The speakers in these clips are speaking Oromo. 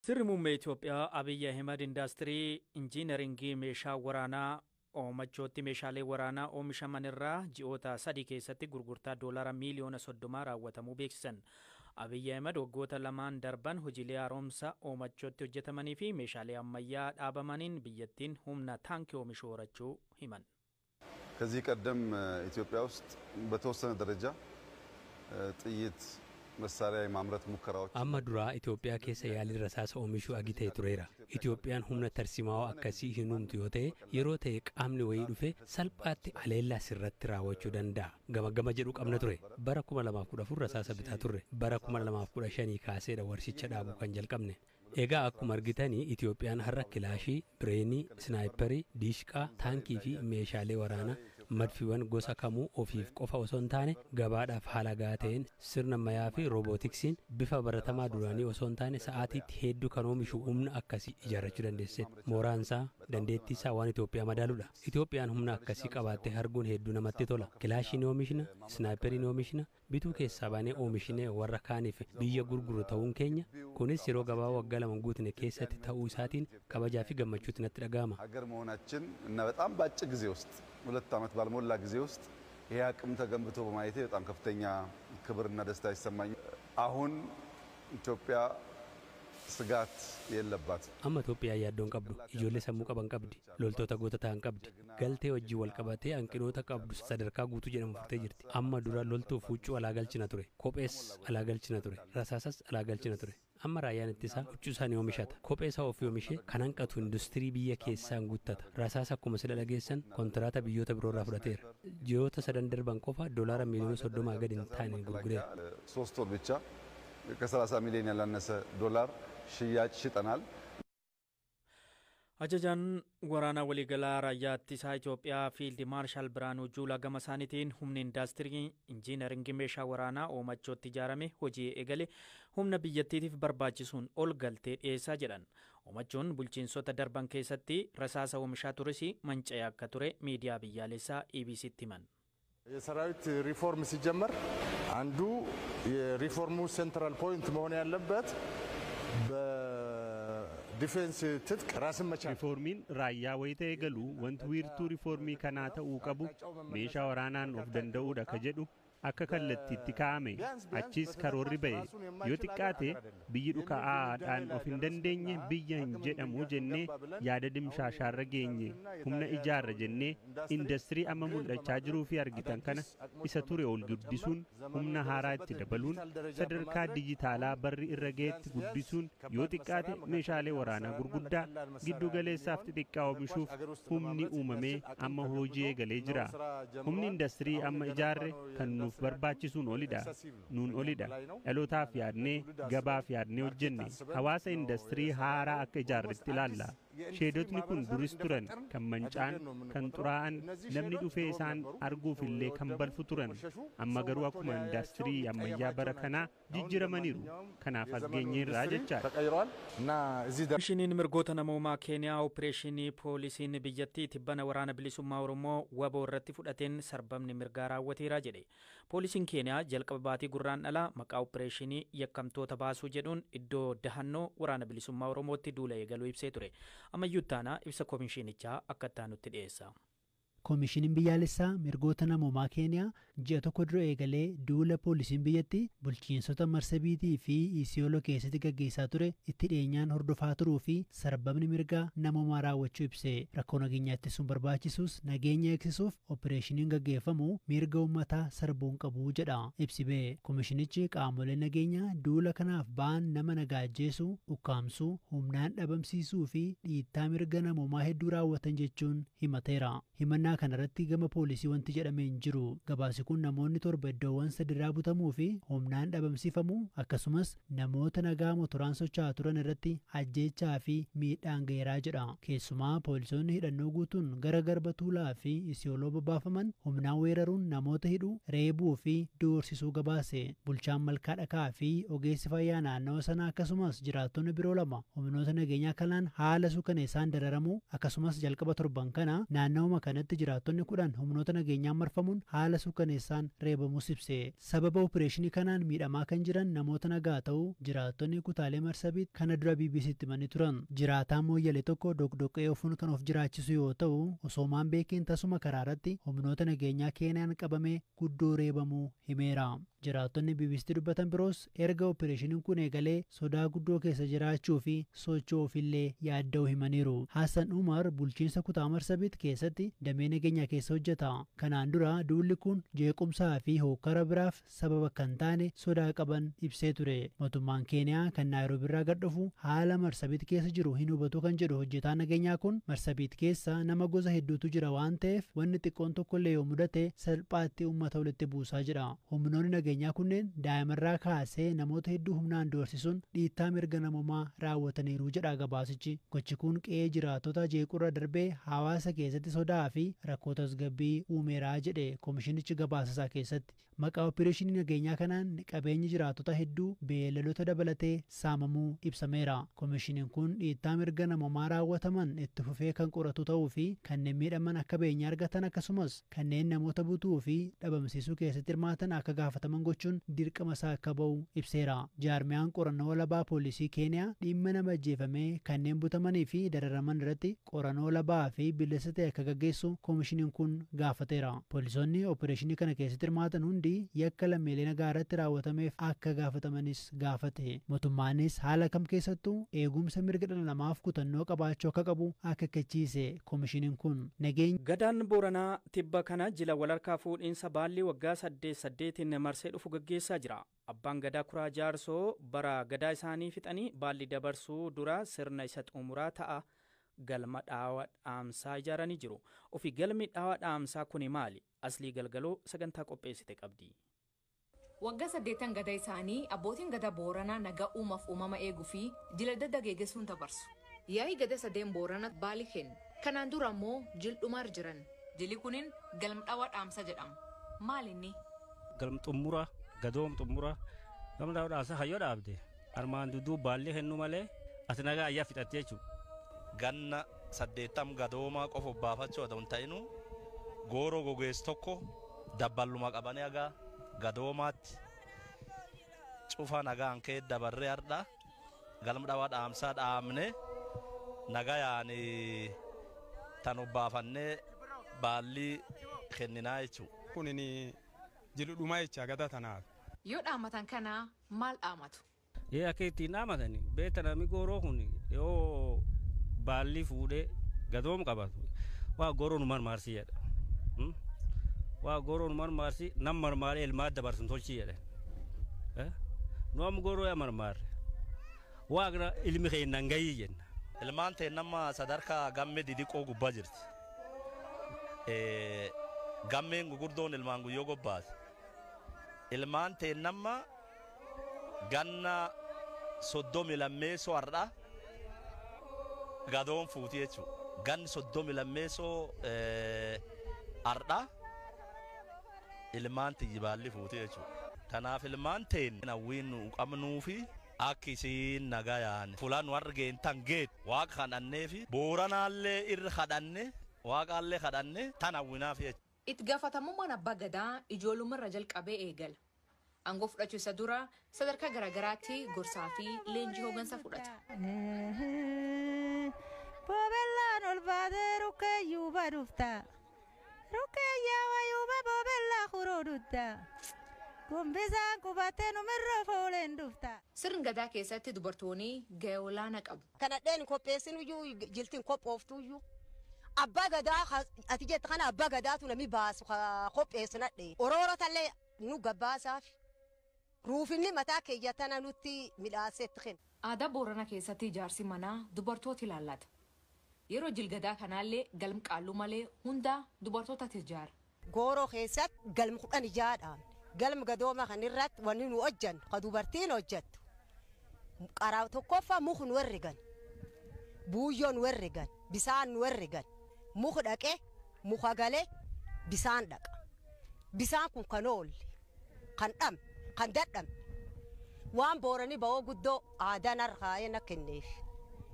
Sirri muummee Itoophiyaa Abiyyi Ahimad Indaastirii Injiinaringii meeshaa waraanaa oomachootti meeshaalee waraanaa oomishaman irraa ji'oota 3 keessatti gurgurtaa doolaara miliyoona 30 raawwatamuu beeksisan. Abiyyi Ahimad waggoota lamaan darban hojiilee haaromsa oomachootti hojjetamanii fi meeshaalee ammayyaa dhaabamaniin biyyattiin humna taankii oomishuu horachuu himan. ከዚህ ቀደም ኢትዮጵያ ውስጥ በተወሰነ ደረጃ ጥይት መሳሪያ የማምረት ሙከራዎች amma dura Itoophiyaa keessa yaalii rasaasa oomishuu agitee tureera. Itoophiyaan humna tarsimaa'oo akkasii hin humtu yoo ta'e yeroo ta'e qaamni wayii dhufe salphaatti aleellaa sirratti raawwachuu danda'a. Gama jedhu qabna ture. Bara 2014 rasaasa bitaa turre. Bara 2015 kaaseedha warshicha dhaabuu kan jalqabne. Egaa akkuma argitanii Itoophiyaan har'a kilaashii, bireenii, snaayiparii, diishqaa, taankii fi meeshaalee waraanaa madfiiwwan gosa kamuu ofiif qofa osoo hin taane gabaadhaaf haala gahaa ta'een sirna ammayyaa fi roobootiksiin bifa baratamaa duraanii osoo hin taane sa'aatiitti hedduu kan oomishu humna akkasii ijaarrachuu dandeesseedha. Mooraan isaa dandeettii isaa waan Itoophiyaa madaaludha. Itoophiyaan humna akkasii qabaattee arguun hedduu namatti tola. Kilaashii ni oomishna, snaayiparii ni oomishna, bituu keessaa baanee oomishinee warra kaaniif biyya gurguru ta'uun keenya kunis yeroo gabaa waggaa lama guutne keessatti ta'uu isaatiin kabajaa fi gammachuutti natti dhaga'ama. ሀገር መሆናችን እና በጣም በአጭር ጊዜ ውስጥ 2 ዓመት ባልሞላ ጊዜ ውስጥ ይሄ አቅም ተገንብቶ በማየቴ በጣም ከፍተኛ ክብርና ደስታ ይሰማኛል። አሁን ኢትዮጵያ ስጋት የለባት። amma Itoophiyaa yaaddoon qabdu ijoollee sammuu qaban qabdi, loltoota goota ta'an qabdi, galtee wajjii wal qabatee hanqinoota qabdu sadarkaa guutuu jedhamu furtee jirti. Amma dura loltuuf huccuu alaa galchina ture, kophees alaa galchina ture, rasaasas alaa galchina ture. Amma raayyaan ittisaa huccuu isaa ni oomishata, kophee isaa ofii oomishee kan hanqatu industirii biyya keessaan guuttata. Rasaasa akkuma sila dhageessan kontiraata biyyoota biroorraa fudhateera. Ji'oota 3 darban qofa doolaara miliyoona 30 gadi hin taane gurgureera. 3 ወር ብቻ ከ30 ሚሊዮን ያላነሰ ዶላር ሽያጭ ሽጠናል። Ajajaan waraanaa waliigalaa raayyaa ittisaa Itoophiyaa Fiild Maarshaal Biraanuu Juulaa gama isaaniitiin humni indaastirii injiinaringii meeshaa waraanaa oomachootti ijaarame hojii eegale humna biyyattiitiif barbaachisuun ol galtee dhiyeessaa jedhan. Oomachoon bulchiinsota darban keessatti rasaasa oomishaa tures manca'ee akka ture miidiyaa biyyaalessaa EBC'tti himan. የሰራዊት ሪፎርም ሲጀመር አንዱ የሪፎርሙ ሴንትራል ፖይንት መሆን ያለበት በዲፌንስ ትጥቅ ራስን መቻል ሪፎርሚን ራያ ወይተ የገሉ ወንት ዊርቱ ሪፎርሚ ከና ta'uu qabu meeshaa waraanaan of danda'uudha ka jedhu akka kallattiitti kaa'ame achis karoorri ba'e yoo xiqqaate biyyi dhuka'aadhaan of hin dandeenye biyya hin jedhamu jennee yaada dimshaashaarra geenye humna ijaarra jennee industirii amma mul'achaa jiruu fi argitan kana isa ture ol guddisuun humna haaraa itti dabaluun sadarkaa dijitaalaa barri irra ga'etti guddisuun yoo xiqqaate meeshaalee waraanaa gurguddaa giddu galeessaaf xixiqqaa oomishuuf humni uumamee amma hojii eegalee jira. Humni industirii amma ijaarre kan nuuf barbaachisuun olidha. Nuun olidha. Dhalootaaf yaadnee gabaaf yaadnee hojjenne hawaasa industirii haaraa akka ijaarretti ilaalla. Sheedotni kun duris turan kan mancaan kan xuraa'an namni dhufee isaan arguuf illee kan balfu turan amma garuu akkuma industirii ammayyaa bara kanaa jijjiiramaniiru. Kanaaf as geenyeerraa jechaadha. Komishiniin mirgoota namoomaa Keeniyaa Opereeshinii Poolisiin biyyattii tibbana waraana bilisummaa Oromoo waboo irratti fudhateen sarbamni mirgaa raawwateera jedhe. Poolisiin Keeniyaa jalqaba baatii gurraandhalaa maqaa Opereeshinii yakkamtoota baasuu jedhuun iddoo dahannoo waraana bilisummaa Oromootti duula eegaluu ibsee ture. Ammayyuu taana ibsa komishinichaa akka itti dhiyeessa. Komishiniin biyyaalessaa mirgoota namoomaa Keeniyaa ji'a tokko dura eegalee duula poolisiin biyyatti bulchiinsota Marsabiitii fi Isiyooloo keessatti gaggeessaa ture itti dhiyeenyaan hordofaa turuu fi sarbamni mirgaa namoomaa raawwachuu ibsee rakkoo nageenyaa ittisuun barbaachisus nageenya eegsisuuf opereeshiniin gaggeeffamu mirga uummataa sarbuun qabu jedha ibsi ba'e. Komishinichi qaamolee nageenyaa duula kanaaf ba'an nama nagaa ajjeesuu, ukkaamsuu, humnaan dhabamsiisuu fi dhiittaa mirga namoomaa hedduu raawwatan jechuun himateera. Himannaa kanarratti gama poolisii wanti jedhamee hin jiru. Gabaasi kun namoonni 7 iddoowwan sadirraa butamuu fi humnaan dhabamsiifamuu akkasumas namoota nagaa motoraan socho'aa turan irratti ajjeechaa fi miidhaan ga'eeraa jedha. Keessumaa poolisoonni hidhannoo guutuun gara garba tuulaa fi Isiyooloo bobbaafaman humnaan weeraruun namoota hidhuu, reebuu fi doorsisuu gabaase. Bulchaan Malkaa Dhakaa fi ogeessi fayyaa naannawa sanaa akkasumas jiraattonni biroo 2 humnoota nageenyaa kanaan haala suukaneessaan dararamu akkasumas jalqaba torban kana naannawuma kanatti jiraattonni 10 humnoota nageenyaan marfamuun haala suukaneessaan reebamuus ibse. Sababa opereeshinii kanaan miidhamaa kan jiran namoota nagaa ta'uu jiraattonni kutaalee Marsabiit kana dura BBC'tti himanii turan. Jiraataan Mooyyalee tokko dhoqdhoqqee ofuun kan of jiraachisu yoo ta'u osoomaan beekiin tasuma karaa irratti humnoota nageenyaa Keeniyaan qabamee guddoo reebamuu himeera. Jiraattonni BBC'tti dubbatan biroos erga opereeshiniin kun eegalee sodaa guddoo keessa jiraachuu fi socho'uufillee yaadda'uu himaniiru. Hassan Umar bulchiinsa kutaa Marsabiit keessatti damee nageenyaa keessa hojjeta. Kanaan dura duulli kun jeequmsaa fi hokkara biraaf sababa kan taane sodaa qaban ibsee ture. Mootummaan Keeniyaa kan Naayiroobii irraa gad dhufu haala Marsabiit keessa jiru hin hubatu kan jedhu hojjetaan nageenyaa kun Marsabiit keessa nama gosa hedduutu jira waan ta'eef wanni xiqqoon tokkollee yoo mudate salphaatti uummata walitti buusaa jedha. Humnoonni nageenyaa kunneen daa'imarraa kaasee namoota hedduu humnaan doorsisuun dhiittaa mirga namummaa raawwataniiru jedha gabaasichi. Gochi kun qe'ee jiraattota jeequrra darbee hawaasa keessatti sodaa fi rakkoo tasgabbii uumeeraa jedhe koomishinichi gabaasasaa keessatti. Maqaa opereeshinii nageenyaa kanaan qabeenyi jiraattota hedduu beelladoota dabalatee saamamuu ibsameera. Koomishiniin kun dhiittaa mirga namummaa raawwataman itti fufee kan qoratu ta'uu fi kanneen miidhaman akka beenya argatan akkasumas kanneen namoota butuu fi dhabamsiisuu keessatti hirmaatan akka gaafataman gochuun dirqama isaa akka ba'u ibseera. Jaarmiyaan qorannoo walabaa poolisii Keeniyaa dhimma nama ajjeefamee kanneen butamanii fi dararaman irratti qorannoo walabaa fi bilisa ta'e akka gaggeessu koomishiniin kun gaafateera. Poolisoonni opereeshinii kana keessatti hirmaatan hundi yakka lammiilee nagaa irratti raawwatameef akka gaafatamanis gaafate. Mootummaanis haala kam keessattuu eegumsa mirga dhala namaaf kutannoo qabaachuu akka qabu akeekkachiise koomishiniin kun. Nageenya Gadaan Booranaa tibba kana jila walharkaa fuudhiinsa baalli waggaa 8 marsee dhufu gaggeessaa jira. Abbaan gadaa Kuraa Jaarsoo bara gadaa isaanii fixanii baalli dabarsuu dura sirna isa xumuraa ta'a galma dhaawaa dhaamsaa ijaaranii jiru. Ofii galmi dhaawaa dhaamsaa kuni maali? Aslii Galgaloo sagantaa qopheessite qabdi. Waggaa 8 gadaa isaanii abbootiin gadaa Booranaa nagaa uumaaf uumama eeguu fi jila dadda geeggeessuun dabarsu. Yaa'ii gadaa 8 Booranaa baali kennu. Kanaan dura ammoo jildhumaar jiran. Jilli kunin galma dhaawaa dhaamsaa jedhama. Maali inni? Galma xumuraa. Gadoom xumura gamna dhaawaa dhaamsaa hayyoo dhaabde armaan duduu baallee kennu malee ati nagaa ayyaa fixattee jechuudha. Ganna 8 gadoomaa qofa baafachuu otoo hin ta'inu gooroo gogeessu tokko dabballuma qabanii hagaa gadoomaatti cufa nagaan kee dabarree hardhaa galma dhaawaa dhaamsaa dhaamne nagaa yaani tan obbaafannee baallii kenninaa jechuudha. Kunini jiludhumaa jecha gadaa tanaaf. Yoo dhaamatan kana maal dhaamatu? Akka ittiin dhaamatani beekta namni gooroo kun yoo baalli fuudhee gadoom qabatu waa gooroo nu marmaarsii jedha. Waa gooroo nu marmaarsii nam marmaaree ilmaa dabarsuun tolchii jedha. Nu amma gooroo yaa marmaarre waa gara ilmi keenan gahii jenna. Ilmaan ta'e nama sadarkaa gammee didiqoo gubbaa jirti. Gammeen gugurdoon ilmaan guyyoo gobbaate. Ilmaan ta'e nama ganna 32 har'a gadoon fuuti jechuudha. Ganni 32 har'a ilmaan tiyyi baalli fuuti jechuudha. Kanaaf ilmaan ta'e hawwiin nu qabnuu fi akka isiin nagaa yaane fuula nu argeen tan geet waaqa kadhannee fi booranaallee irra kadhanne waaqaallee kadhanne tan hawwinaaf jechuudha. Itti gaafatamummaan abbaa gadaa ijoollumarra jalqabee eegala. Aangoo fudhachuu isa dura sadarkaa garaagaraatti gorsaa fi leenjii hooggansa fudhata. Boobellaan ol baatee rukkeeyyuu badufta. Rukkeeyyaa wayyuuba boobellaa kuroo dutta. Gombisaan qubattee numirra fooleen dufta. Sirni gadaa keessatti dubartoonni gahee olaanaa qabu. Kana dheen qopheessin iyyuu jiltiin qophooftu iyyuu. Abbaa gadaa ati jette kana abbaa gadaatu namni baasu qopheessinadhe. Oroorotallee nu gabbaasaaf. Ruufinni mataa keeyyatana nutti midhaasetti kenna. Aadaa Booranaa keessatti ijaarsi manaa dubartoota ilaallata. Yeroo jilgadaa kanaallee galmi qaalluu malee hundaa dubartootatti ijaara. Gooroo keessatti galmi 10 ijaadhaan. Galmi gadooma kan irratti wanni nu hojjannu ka dubartiin hojjattu. Qaraa tokkoffaa muka nu herregan. Buuyyoo nu herregan. Bisaan nu herregan. Muka dhaqee muka galee bisaan dhaqa. Bisaan kun kan oolle kan dham kan dadham waan booranii ba'oo guddoo aadaan harkaa'ee na kenneef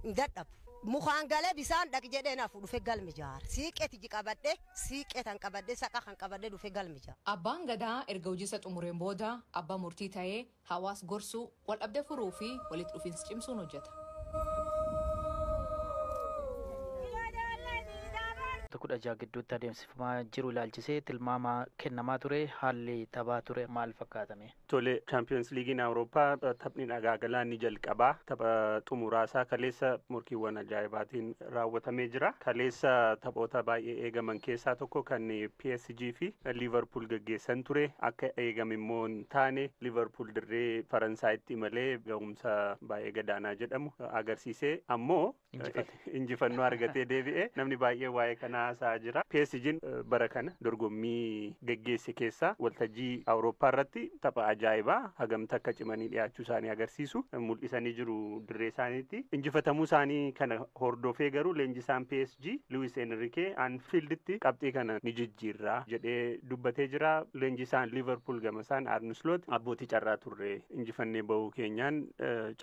hin dadhabu mukaan galee bisaan dhaqi jedhee naaf dhufe galmi jaar siiqeeti qabadhe siiqeetan qabadhe saqa kan qabadhe dhufe galmi jaar. Abbaan gadaa erga hojiisa xumureen booda abbaa murtii ta'ee hawaas gorsuu wal dhabdee furuu fi walitti dhufiinsa cimsuun hojjeta. Kudha jaha gidduutti adeemsifamaa jiru ilaalchisee tilmaama kennamaa ture haalli taphaa ture maal fakkaatame? Tole Champions Leaguein Awurooppaa taphni dhagaagalaan ni jalqabaa tapha xumuraasaa kaleessa morkiiwwan ajaa'ibaatiin raawwatamee jira. Kaleessa taphoota baay'ee eegaman keessaa tokko kan PSG fi Liverpool gaggeessan ture. Akka eegame immoo hin taane Liverpool dirree Faransaayitti malee ga'umsa baay'ee gadaanaa jedhamu agarsiisee ammoo injifannoo argatee deebi'ee namni baay'ee waa'ee kanaa haasaa jira. PSG'n bara kana dorgommii gaggeesse keessaa waltajjii Awurooppaa irratti tapha ajaa'ibaa hagamta akka cimanii dhiyaachuu isaanii agarsiisu mul'isanii jiru dirree isaaniitti. Injifatamuu isaanii kana hordofee garuu leenjisaan PSG Luis Enrique Anfielditti qabxii kana ni jijjiirraa jedhee dubbatee jira. Leenjisaan Liverpool gamasaan Arne Slot abbootii carraa turre injifannee bahuu keenyaan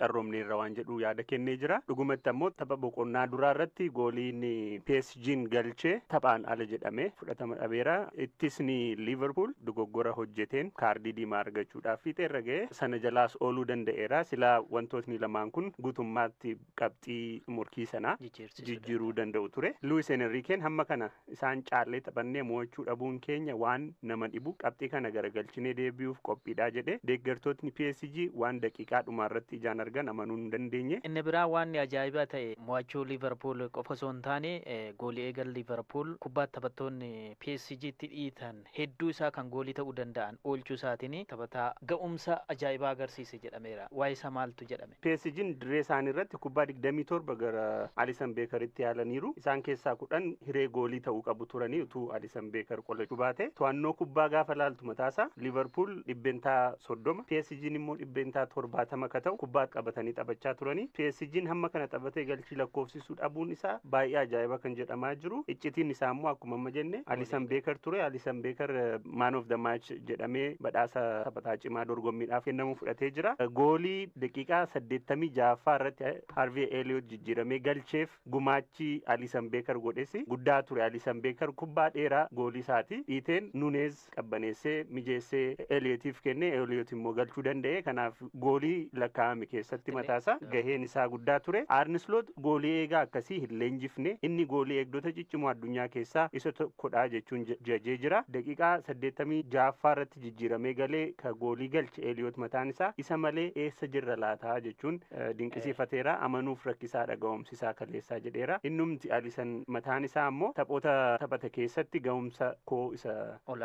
carroomneerra waan jedhu yaada kennee jira. Dhugumatti ammoo tapha boqonnaa duraa irratti gooliin PSG'n galchee taphaan ala jedhame fudhatama dhabeera. Ittisni Liverpool dogoggora hojjeteen kaardii diimaa argachuudhaaf fiixeerra ga'e sana jalaas ooluu danda'eera. Silaa wantootni lamaan kun guutummaatti qabxii morkii sanaa jijjiiruu danda'u ture. Luis Enriqueen hamma kana isaan caallee taphannee mo'achuu dhabuun keenya waan nama dhibu qabxii kana garagalchinee deebi'uuf qophiidha jedhe deeggartootni PSG waan daqiiqaa dhumaarratti ijaan argan amanuu hin dandeenye. Inni biraa waan ajaa'ibaa ta'e mo'achuu Liverpool qofa osoo hin taane goolii eegal Liverpool kubbaa taphattoonni PSG'tti dhiitan hedduu isaa kan goolii ta'uu danda'an oolchuu isaatiin taphataa ga'umsa ajaa'ibaa agarsiise jedhameera. Waa'ee isaa maaltu jedhame? PSG'n dirree isaanii irratti kubbaa 27 gara Alisson Beekeritti yaalaniiru. Isaan keessaa 10 hiree goolii ta'uu qabu turanii utuu Alisson Beeker qolachuu baate. To'annoo kubbaa gaafa laaltu mataasaa Liverpool dhibbentaa 30 PSG'n immoo dhibbentaa 70 ka ta'u kubbaa qabatanii taphachaa turanii. PSG'n hamma kana taphatee galchii lakkoofsisuu dhabuun isaa baay'ee ajaa'iba kan jedhamaa jiru. Iccitiin isaa immoo akkuma amma jenne Alisson Beeker ture. Alisson Beeker man of the match jedhamee badhaasa taphataa cimaa dorgommiidhaaf kennamu fudhatee jira. Goolii daqiiqaa 86ffaa irratti Harvey Elliott jijjiiramee galcheef gumaachi Alisson Beeker godhesi guddaa ture. Alisson Beeker kubbaa dheeraa goolii isaati dhiiteen Nunes qabbaneessee mijeessee Elliotiif kenne. Elliott immoo galchuu danda'e. Kanaaf goolii lakkaa'ame keessatti mataasaa gaheen isaa guddaa ture. Arne Slot goolii eegaa akkasii hin leenjifne. Inni goolii eegdota ciccimoo addunyaa keessaa isa tokkodha jechuun jajee jira. Daqiiqaa 86ffaa irratti jijjiiramee galee ka goolii galche Elliott mataan isaa isa malee eessa jirra laataa jechuun dinqisiifateera. Amanuuf rakkisaadha ga'umsisaa kaleessaa jedheera. Innumti Alisson mataan isaa ammoo taphoota taphata keessatti ga'umsa koo isa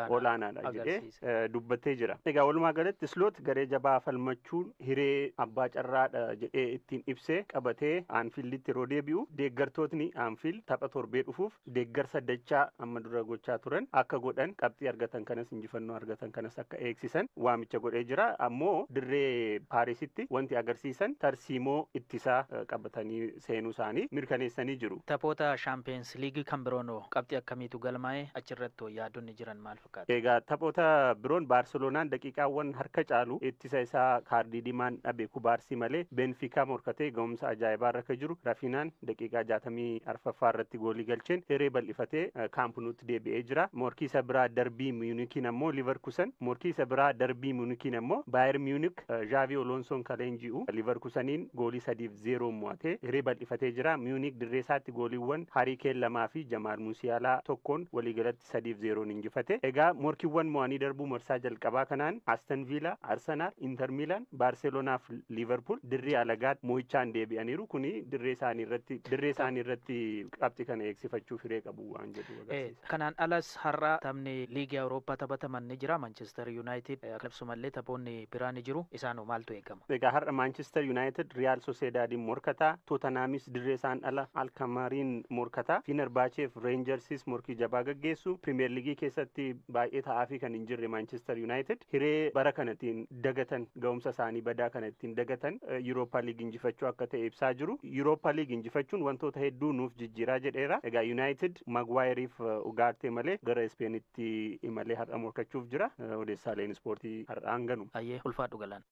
olaanaadha jedhee dubbatee jira. Egaa walumaa galatti Slot garee jabaa falmachuun hiree abbaa carraadha jedhee ittiin ibsee qabatee Anfielditti yeroo deebi'u deeggartootni Anfield tapha torbee dhufuuf deeggarsa dachaa amma dura gochaa turan akka godhan qabxii argatan kanas injifannoo argatan kanas akka eegsisan waamicha godhee jira. Ammoo dirree Paarisitti wanti agarsiisan tarsiimoo ittisaa qabatanii seenuu isaanii mirkaneessanii jiru. Taphoota Champions League kan biroon qabxii akkamiitu galmaa'e achirratti yaadonni jiran maal fakkaata? Egaa taphoota biroon Baarseloonaan daqiiqaawwan harka caalu ittisa isaa kaardii diimaan dhabe Kubaarsii malee Benfiikaa morkatee ga'umsa ajaa'ibaa irra jiru. Rafinaan daqiiqaa 64ffaa irratti goolii galcheen hiree bal'ifatee kaampanuutti deebi'ee jira. Morkii isa biraa darbii Muunikiin ammoo Liverkusen morkii isa biraa darbii Muunikiin ammoo Baayer Muunik Xaavi Alonsoon kaleenji'u Liverkuseniin goolii 3-0 mo'atee hiree bal'ifatee jira. Muunik dirree isaatti gooliiwwan Harii Keen 2 fi Jamaal Musiaalaa tokkoon waliigalatti 3-0 injifate. Egaa morkiiwwan mo'anii darbuu marsaa jalqabaa kanaan Aston Villa, Arsenal, Inter Milan, Barcelona fi Liverpool dirree alagaatti mo'ichaan deebi'aniiru. Kuni dirree isaanii irratti qabxii kana eegsifachuuf hiree qabu waan jedhu agarsiisa. Kanaan alas har'a taphni liigii Awurooppaa taphataman ni jira. Manchester United akkasumallee taphoonni biraa ni jiru. Isaan maaltu eegama? Egaa har'a Manchester United Real Sociedadin morkataa, Tottenhamis dirree isaan ala Alkamariin morkataa, Fenerbahceef Rangersis morkii jabaa gaggeessu. Premier League keessatti baay'ee ta'aa fi kan hin jirre Manchester United hiree bara kanattiin dagatan ga'umsa isaanii badaa kanattiin dagatan Europa League injifachuu akka ta'e ibsaa jiru. Europa League injifachuun wantoota hedduu nuuf jijjiiraa jedheera. Egaa United Maguireef Ugarte malee gara Spainitti imalee har'a morkachuuf jira. Odeessaaleen ispoortii har'aan ganu. Ayyee ulfaadhu galaan.